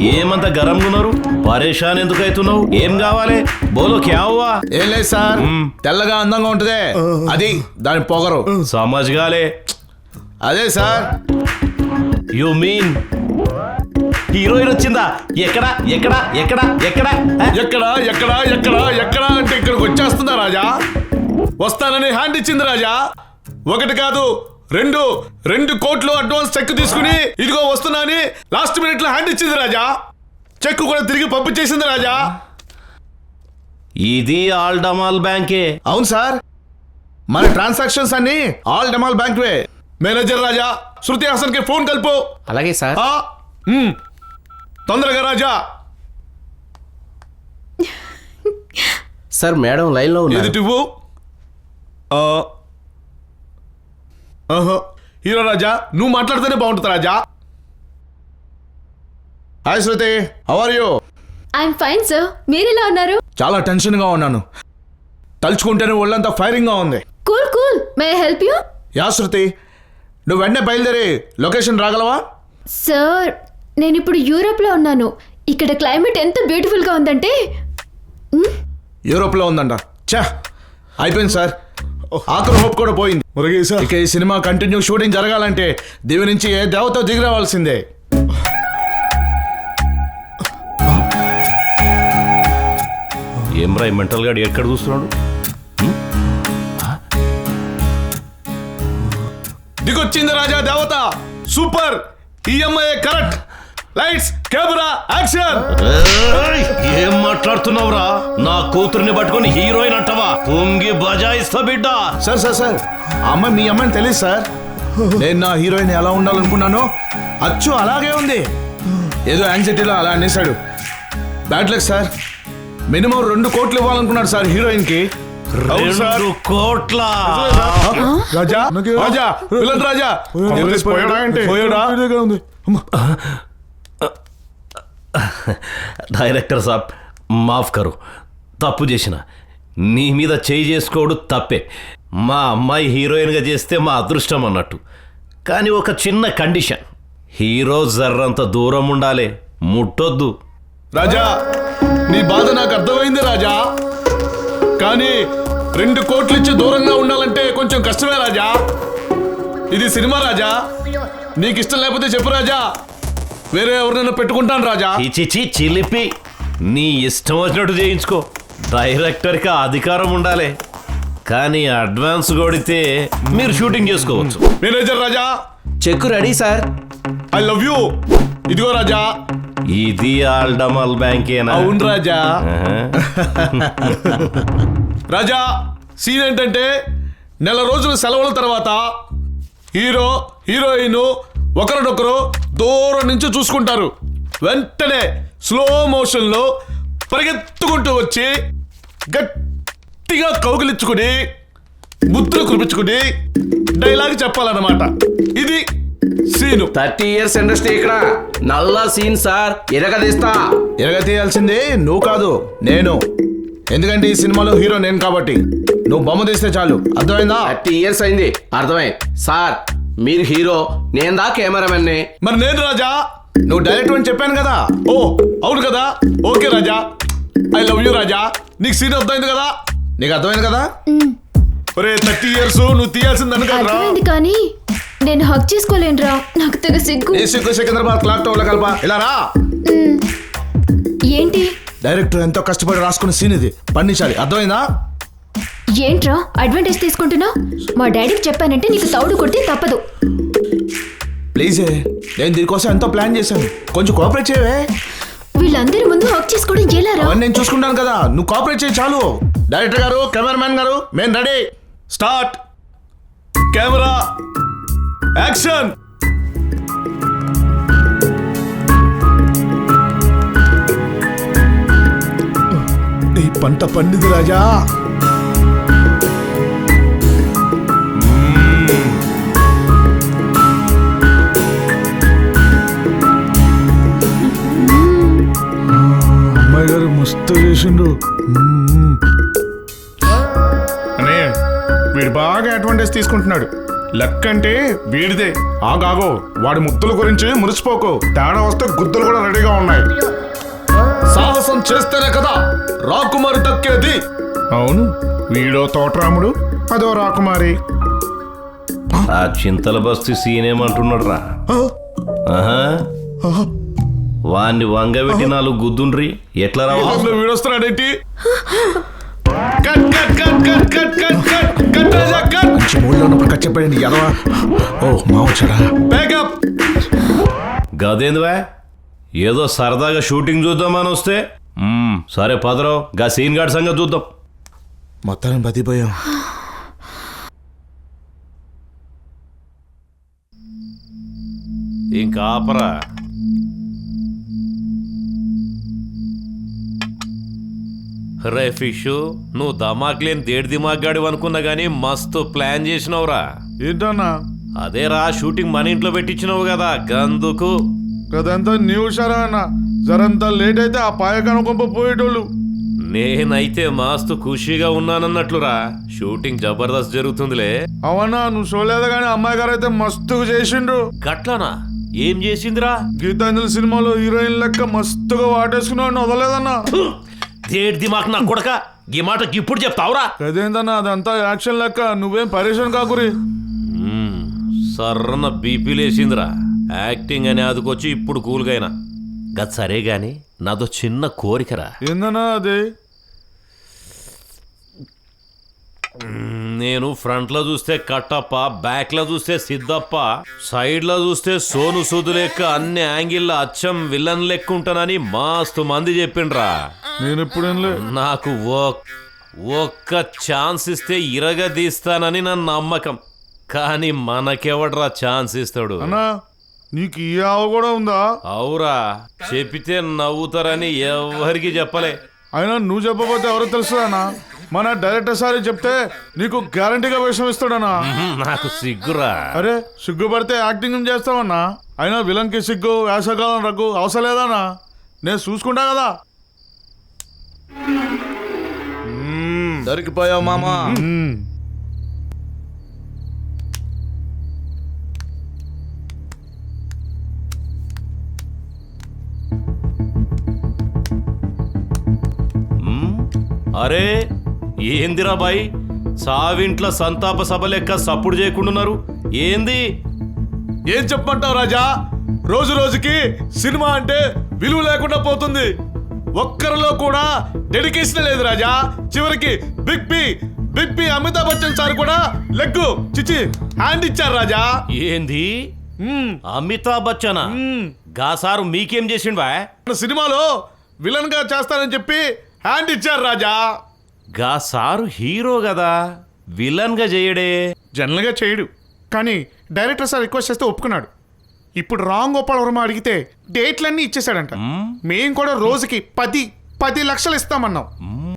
ఏమంత గరంగా ఉన్నారు? పరేషాన్ ఎందుకు అవుతున్నావు? ఏం కావాలి? బోలో క్యా హువా? ఏం లేదు సార్, తెల్లగా అందంగా ఉంటదే అది దాని పొగరు. సమజ్గాలే. అదే సార్. యు మీన్ హీరోయిన్ వచ్చిందా? ఎక్కడ ఎక్కడ ఎక్కడ ఎక్కడ ఎక్కడ ఎక్కడ ఎక్కడ ఎక్కడ అంటే ఇక్కడికి వచ్చేస్తుందా రాజా? వస్తానని హ్యాండ్ ఇచ్చింది రాజా. ఒకటి కాదు, రెండు కోట్లు అడ్వాన్స్ చెక్ తీసుకుని ఇదిగో వస్తున్నా అని లాస్ట్ మినిట్ లో హ్యాండ్ ఇచ్చింది రాజా. చెక్ కూడా తిరిగి పంపించేసింది రాజా. ఇది ఆల్ డమాల్ బ్యాంకే. అవును సార్, మన ట్రాన్సాక్షన్స్ అన్ని ఆల్ డమాల్ బ్యాంక్ వే. మేనేజర్ రాజా, శృతి హాసన్ కి ఫోన్ కలుపు. అలాగే సార్. తొందరగా రాజా. సార్ మేడం లైన్ లో ఉన్నారు. ఎదుటివ్వు. హీరో రాజా, నువ్వు మాట్లాడితేనే బాగుంటుంది Raja. Hi Shruti, how are you? I'm fine sir, మీరెలా ఉన్నారు? చాలా టెన్షన్ గా ఉన్నాను. తలుచుకుంటేనే ఒళ్ళంతా ఫైరింగ్ గా ఉంది. Cool cool, may I help you? Ya Shruti, నువ్వు వెంటనే బయలుదేరి లొకేషన్ రాగలవా? సార్, నేను ఇప్పుడు యూరోప్ లో ఉన్నాను. ఇక్కడ క్లైమేట్ ఎంత బ్యూటిఫుల్ గా ఉందంటే. యూరోప్ లో ఉందంట. చా, అయిపోయింది సార్. ఆఖరి హోప్ కూడా పోయింది. ఇక ఈ సినిమా కంటిన్యూ షూటింగ్ జరగాలంటే దివి నుంచి ఏ దేవత దిగి రావాల్సిందే. ఏం రా మెంటల్ గాడు ఎక్కడ చూస్తున్నాడు? దిగొచ్చింది రాజా దేవత. Super, EMI correct. Lights, camera, action. ఏం మాట్లాడుతున్నావురా? నా కూతుర్ని పట్టుకొని హీరోయిన్ అంటావా? పొంగి బజాయిస్తా బిడ్డ. సార్ సార్ సార్, ఆ అమ్మాయి మీ అమ్మాయిని తెలియదు సార్. నేను నా హీరోయిన్ ఎలా ఉండాలనుకున్నానో అచ్చు అలాగే ఉంది. ఏదో యాంగ్జైటీలో అలా అనేసాడు. Bad luck sir. మినిమం 2 కోట్లు ఇవ్వాలనుకున్నాడు సార్ హీరోయిన్ కి. 2 కోట్ల? రాజా రాజా విలన్ రాజా పోయాడా? డైరెక్టర్ సాబ్, మాఫ్ కరు. తప్పు చేసిన. నీ మీద చేయి చేసుకోవడు తప్పే. మా అమ్మాయి హీరోయిన్గా చేస్తే మా అదృష్టం అన్నట్టు. కానీ ఒక చిన్న కండిషన్, హీరో జర్రంత దూరం ఉండాలి, ముట్టొద్దు. రాజా, నీ బాధ నాకు అర్థమైంది రాజా. కానీ 2 కోట్లు ఇచ్చి దూరంగా ఉండాలంటే కొంచెం కష్టమే రాజా. ఇది సినిమా రాజా. నీకు ఇష్టం లేకపోతే చెప్పు రాజా, వేరే ఎవరినైనా పెట్టుకుంటాను రాజా. చిచి చిలిపి, నీ ఇష్టం వచ్చినట్టు చేయించుకో. డైరెక్టర్కి అధికారం ఉండాలి. కానీ అడ్వాన్స్ కొడితే మీరు షూటింగ్ చేసుకోవచ్చు. Manager Raja, check ready sir. I love you. ఇదిగో రాజా. ఇది ఆల్ డమాల్ బ్యాంకేనా? అవును రాజా. రాజా, సీన్ ఏంటంటే నెల రోజుల సెలవుల తర్వాత హీరో హీరోయిన్ ఒకరినొకరు దూరం నుంచి చూసుకుంటారు. వెంటనే స్లో మోషన్ లో పరిగెత్తుకుంటూ వచ్చి గట్టిగా కౌగిలించుకుని ముద్దులు కురిపించుకుని డైలాగ్ చెప్పాలన్నమాట. ఇది సీను. 30 years ఇండస్ట్రీ ఇక్కడ. నల్ల సీన్ సార్, ఎరగదీస్తా. ఎరగతీయాల్సిందే నువ్వు కాదు, నేను. ఎందుకంటే ఈ సినిమాలో హీరో నేను కాబట్టి. నువ్వు బొమ్మ తీస్తే చాలు. అర్థమైందా? 30 years అయింది, అర్థమై. సార్, మీరు హీరో, నేను కెమెరామెన్ ని. మరి నేను రాజా, నువ్వు డైరెక్టర్ అని చెప్పాను కదా. ఓ అవును కదా, okay Raja. I love you Raja. నీకు సీన్ అర్థమైంది కదా? నీకు అర్థమైంది కదా? ఒరే 30 years నువ్వు తీయాల్సిందని కదా. అర్థమైంది, కానీ నేను హక్ చేసుకోలేనురా, నాకు తెగ సిగ్గు. ఏ సిగ్గు? సికింద్రాబాద్ క్లాక్ టవర్లో కలపా. ఇలా రా. ఏంటి? డైరెక్టర్ ఎంతో కష్టపడి రాసుకున్న సీన్ ఇది, పండించాలి. అర్థమైందా? ఏంట్రా అడ్వాంటేజ్ తీసుకుంటున్నావు? మా డాడీకి చెప్పానంటే నీకు తౌడు కొడితే తప్పదు. ప్లీజే, నేను దీనికోసం ఎంతో ప్లాన్ చేశాను. కొంచెం కోఆపరేట్ చేయవే. వీళ్ళందరి ముందు హక్ చేసుకోవడం ఎలారా? అవన్నీ నేను చూసుకుంటాను కదా, నువ్వు కోఆపరేట్ చేయి చాలు. డైరెక్టర్ గారు, కెమెరామ్యాన్ గారు, మేము రెడీ. స్టార్ట్. Camera, action. ఈ పంట పండింది రాజా. అమ్మాయి గారు మస్తు చేసిండు. వీడు బాగా అడ్వాంటేజ్ తీసుకుంటున్నాడు. లెక్క అంటే వీడిదే. ఆగాగో, వాడి ముద్దుల గురించి మురిసిపోకు. తేడా వస్తే గుద్దులు కూడా రెడీగా ఉన్నాయి. సాహసం చేస్తేనే కదా రాకుమారి దక్కేది. అవును, వీడో తోటరాముడు, అదో రాకుమారి. ఆ చింతల బస్తీ సీన్ ఏమంటున్నాడు రా? వాణ్ణి వంగబెట్టి 4 గుద్దుండ్రి ఎట్లా రావాలి? వీడొస్తున్నాడేంటి? Cut cut cut cut cut cut cut cut Raja cut. ఊళ్ళో ఉన్నప్పుడు కచ్చపడింది ఎదవా. ఓ మా వచ్చాడా? బ్యాకప్. గదేందివా ఏదో సరదాగా షూటింగ్ చూద్దామని వస్తే సరే పదరావు గా సీన్ గార్డ్ సంగతి చూద్దాం. మొత్తాన్ని బతిపోయాం. ఇంకా ఆపరా. రే ఫిష్, నువ్వు ధమాక్ లేని దేడి దిమాక్ గాడి అనుకున్నా గానీ మస్తు ప్లాన్ చేసినావురా. ఏంటన్నా? అదేరా షూటింగ్ మన ఇంట్లో పెట్టించినావు కదా గందుకు. కదంతా నీ హుషారా అన్న. జరంతా లేట్ అయితే ఆ పాయకన కొంప పోయేటోళ్ళు. నేనైతే మస్తు ఖుషీగా ఉన్నానన్నట్లురా. షూటింగ్ జబర్దస్త్ జరుగుతుందిలే. అవన్నా నువ్వు చూడలేదు కానీ అమ్మాయి గారు అయితే మస్తుగా చేసిండ్రు. గట్లనా? ఏం చేసిందిరా? గీతాంజలి సినిమాలో హీరోయిన్ లెక్క మస్తుగా వాటేసుకున్నావు వదలేదన్నా. దేడి దిమాక్ నా కొడక, ఈ మాట ఇప్పుడు చెప్తావురా? అదేంటన్నా, అదంతా యాక్షన్ లెక్క. నువ్వేం పరేషాన్ కాకురి. సర్రన బీపీ లేసిందిరా. యాక్టింగ్ అని అదికొచ్చి ఇప్పుడు కూల్గైనా. గది సరే గాని నాదో చిన్న కోరికరా. ఏందన్నా అది? నేను ఫ్రంట్ లో చూస్తే కట్టప్ప, బ్యాక్ లో చూస్తే సిద్ధప్ప, సైడ్ లో చూస్తే సోను సూదు లెక్క అన్ని యాంగిల్ అచ్చం విలన్ లెక్క ఉంటానని మస్తు మంది చెప్పిండ్రా. నేను ఇప్పుడు నాకు ఒక్క ఛాన్స్ ఇస్తే ఇరగదీస్తానని నా నమ్మకం. కానీ మనకెవడ్రా ఛాన్స్ ఇస్తాడు? అన్నా నీకు ఈ ఆవ కూడా ఉందా? అవురా, చెప్పితే నవ్వుతారని ఎవరికి చెప్పలే. అయినా నువ్వు చెప్పబోతే ఎవరో తెలుస్తుందన్నా. మన డైరెక్టర్ సారి చెప్తే నీకు గ్యారంటీగా వేషం ఇస్తాడన్నా. నాకు సిగ్గురా. అరే సిగ్గుపడితే యాక్టింగ్ చేస్తావన్నా. అయినా విలన్ కి సిగ్గు, వేసవకాలం రగ్గు అవసరం లేదన్నా. నేను చూసుకుంటా కదా. దొరికిపోయావు మామా. అరే ఏందిరా బాయ్, సావింట్ల సంతాప సభ లెక్క సప్పుడు చేయకుండాన్నారు ఏంది? ఏం చెప్పమంటావు రాజా? రోజు రోజుకి సినిమా అంటే విలువ లేకుండా పోతుంది. ఒక్కరిలో కూడా డెడికేషన్ లేదు రాజా. చివరికి big B Amitabh Bachchan sir కూడా లెగ్గు చిచి హ్యాండ్ ఇచ్చారు రాజా. ఏంది? అమితాబ్ బచ్చనా? గా సారు మీకేం చేసిండు? సినిమాలో విలన్ గా చేస్తానని చెప్పి హ్యాండ్ ఇచ్చారు రాజా. గా సారు హీరో కదా, విలన్ గా చేయడే. జనరల్ గా చేయడు, కానీ డైరెక్టర్ సార్ రిక్వెస్ట్ చేస్తే ఒప్పుకున్నాడు. ఇప్పుడు రామ్ గోపాల్ వర్మ అడిగితే డేట్లన్నీ ఇచ్చేసాడంట. మేం కూడా రోజుకి 10 లక్షలు ఇస్తామన్నాం.